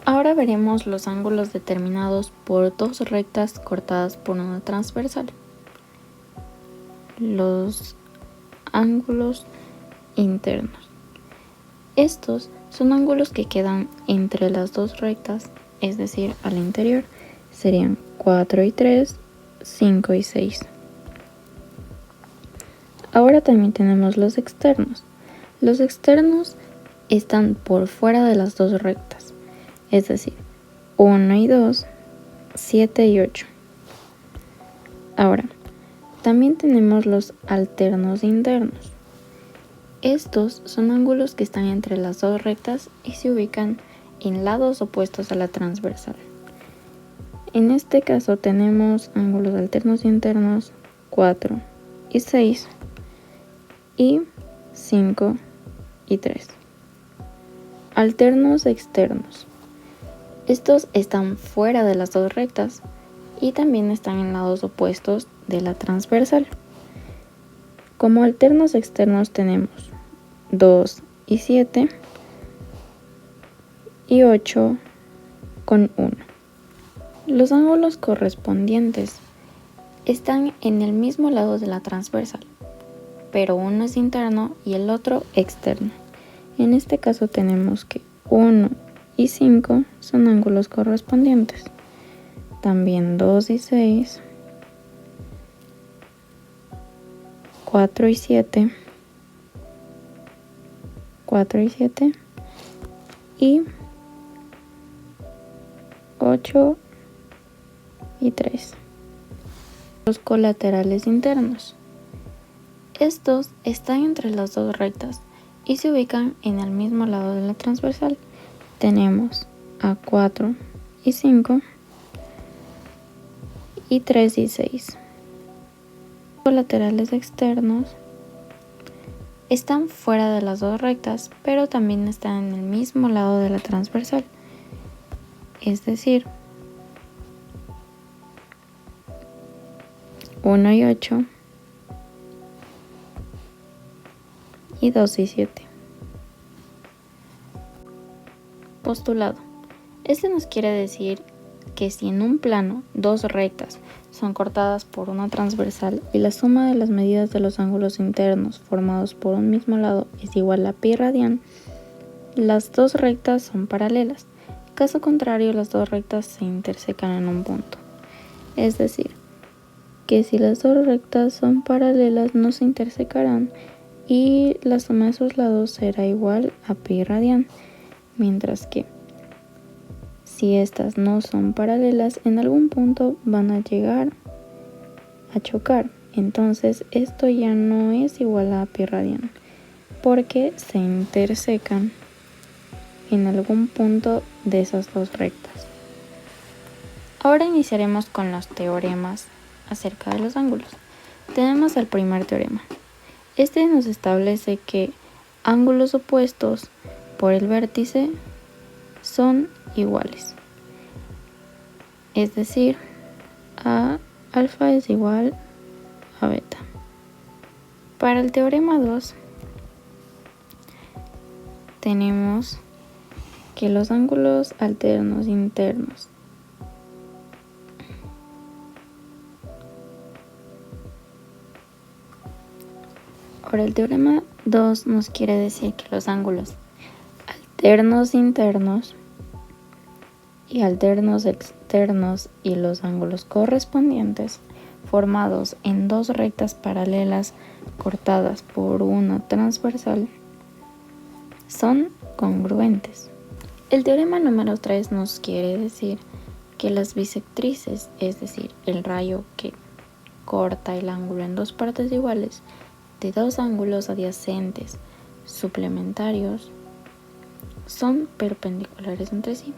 Ahora veremos los ángulos determinados por dos rectas cortadas por una transversal. Los ángulos internos. Estos son ángulos que quedan entre las dos rectas, es decir, al interior. Serían 4 y 3, 5 y 6. Ahora también tenemos los externos. Los externos están por fuera de las dos rectas, es decir, 1 y 2, 7 y 8. Ahora, también tenemos los alternos internos. Estos son ángulos que están entre las dos rectas y se ubican en lados opuestos a la transversal. En este caso tenemos ángulos alternos internos 4 y 6 y 5 y 3. Alternos externos. Estos están fuera de las dos rectas y también están en lados opuestos de la transversal. Como alternos externos tenemos 2 y 7 y 8 con 1. Los ángulos correspondientes están en el mismo lado de la transversal, pero uno es interno y el otro externo. En este caso tenemos que 1 y 5 son ángulos correspondientes. También 2 y 6, 4 y 7, 4 y 7 y 8 y 3. Los colaterales internos. Estos están entre las dos rectas y se ubican en el mismo lado de la transversal. Tenemos a 4 y 5 y 3 y 6. Los colaterales externos están fuera de las dos rectas, pero también están en el mismo lado de la transversal, es decir, 1 y 8 y 2 y 7. Postulado. Este nos quiere decir que si en un plano dos rectas son cortadas por una transversal y la suma de las medidas de los ángulos internos formados por un mismo lado es igual a pi radian, las dos rectas son paralelas. Caso contrario, las dos rectas se intersecan en un punto. Es decir, que si las dos rectas son paralelas no se intersecarán y la suma de sus lados será igual a pi radian, mientras que si estas no son paralelas, en algún punto van a llegar a chocar. Entonces esto ya no es igual a pi radian, porque se intersecan en algún punto de esas dos rectas. Ahora iniciaremos con los teoremas acerca de los ángulos. Tenemos el primer teorema. Este nos establece que ángulos opuestos por el vértice son iguales. Es decir, a alfa es igual a beta. Para el teorema 2 tenemos que los ángulos alternos internos Ahora el teorema 2 nos quiere decir que los ángulos alternos internos y alternos externos y los ángulos correspondientes formados en dos rectas paralelas cortadas por una transversal son congruentes. El teorema número 3 nos quiere decir que las bisectrices, es decir, el rayo que corta el ángulo en dos partes iguales de dos ángulos adyacentes suplementarios, son perpendiculares entre sí.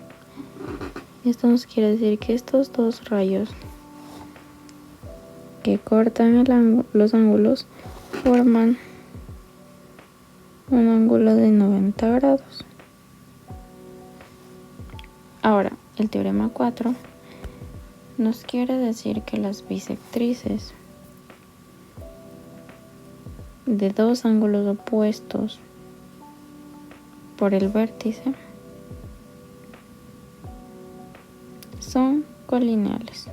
Esto nos quiere decir que estos dos rayos que cortan los ángulos forman un ángulo de 90 grados. Ahora, el teorema 4 nos quiere decir que las bisectrices de dos ángulos opuestos por el vértice son colineales.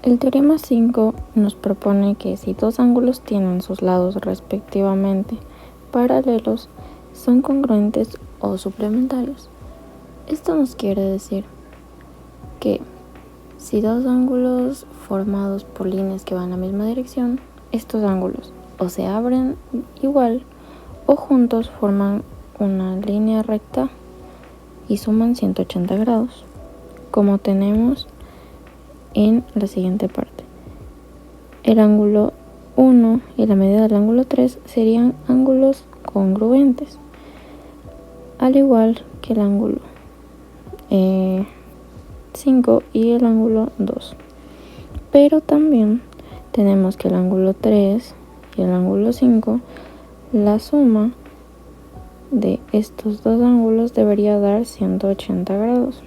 El teorema 5 nos propone que si dos ángulos tienen sus lados respectivamente paralelos, son congruentes o suplementarios. Esto nos quiere decir que si dos ángulos formados por líneas que van en la misma dirección, estos ángulos o se abren igual o juntos forman una línea recta y suman 180 grados, como tenemos en la siguiente parte. El ángulo 1 y la medida del ángulo 3 serían ángulos congruentes, al igual que el ángulo 5 y el ángulo 2. Pero también tenemos que el ángulo 3 y el ángulo 5, la suma de estos dos ángulos debería dar 180 grados,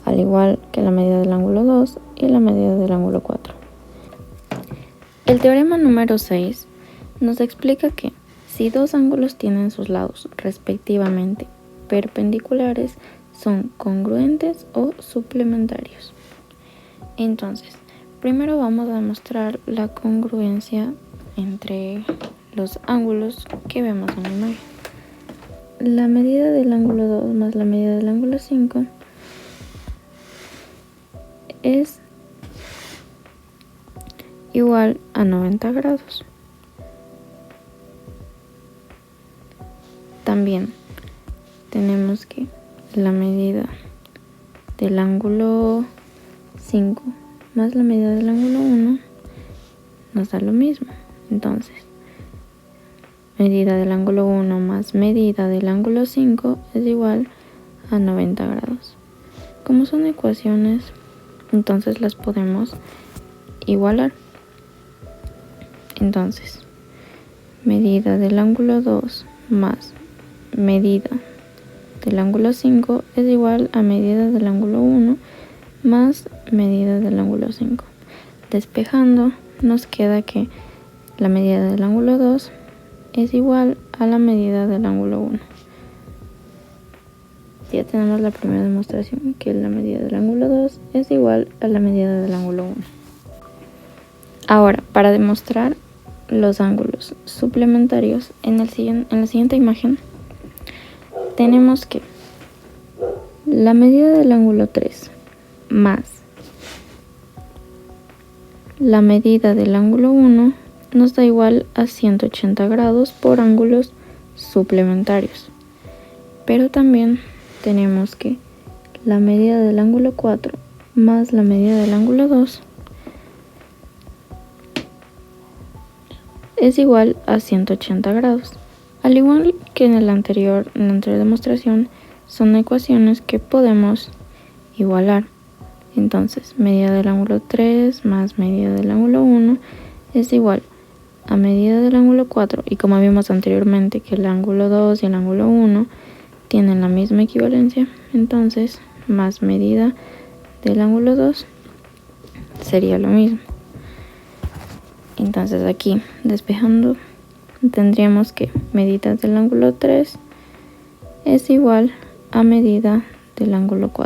al igual que la medida del ángulo 2 y la medida del ángulo 4. El teorema número 6 nos explica que si dos ángulos tienen sus lados respectivamente perpendiculares, son congruentes o suplementarios. Entonces, primero vamos a demostrar la congruencia entre los ángulos que vemos en la imagen. La medida del ángulo 2 más la medida del ángulo 5 es igual a 90 grados. También tenemos que la medida del ángulo 5 más la medida del ángulo 1 nos da lo mismo. Entonces, medida del ángulo 1 más medida del ángulo 5 es igual a 90 grados. Como son ecuaciones, entonces las podemos igualar. Entonces, medida del ángulo 2 más medida del ángulo 5 es igual a medida del ángulo 1 más medida del ángulo 5. Despejando, nos queda que la medida del ángulo 2 es igual a la medida del ángulo 1. Ya tenemos la primera demostración, que la medida del ángulo 2 es igual a la medida del ángulo 1. Ahora, para demostrar los ángulos suplementarios, en la siguiente imagen tenemos que la medida del ángulo 3 más la medida del ángulo 1 nos da igual a 180 grados por ángulos suplementarios. Pero también tenemos que la medida del ángulo 4 más la medida del ángulo 2 es igual a 180 grados. Al igual que en la anterior demostración, son ecuaciones que podemos igualar. Entonces, medida del ángulo 3 más medida del ángulo 1 es igual a medida del ángulo 4. Y como vimos anteriormente que el ángulo 2 y el ángulo 1 tienen la misma equivalencia, entonces más medida del ángulo 2 sería lo mismo. Entonces aquí, despejando, tendríamos que medida del ángulo 3 es igual a medida del ángulo 4.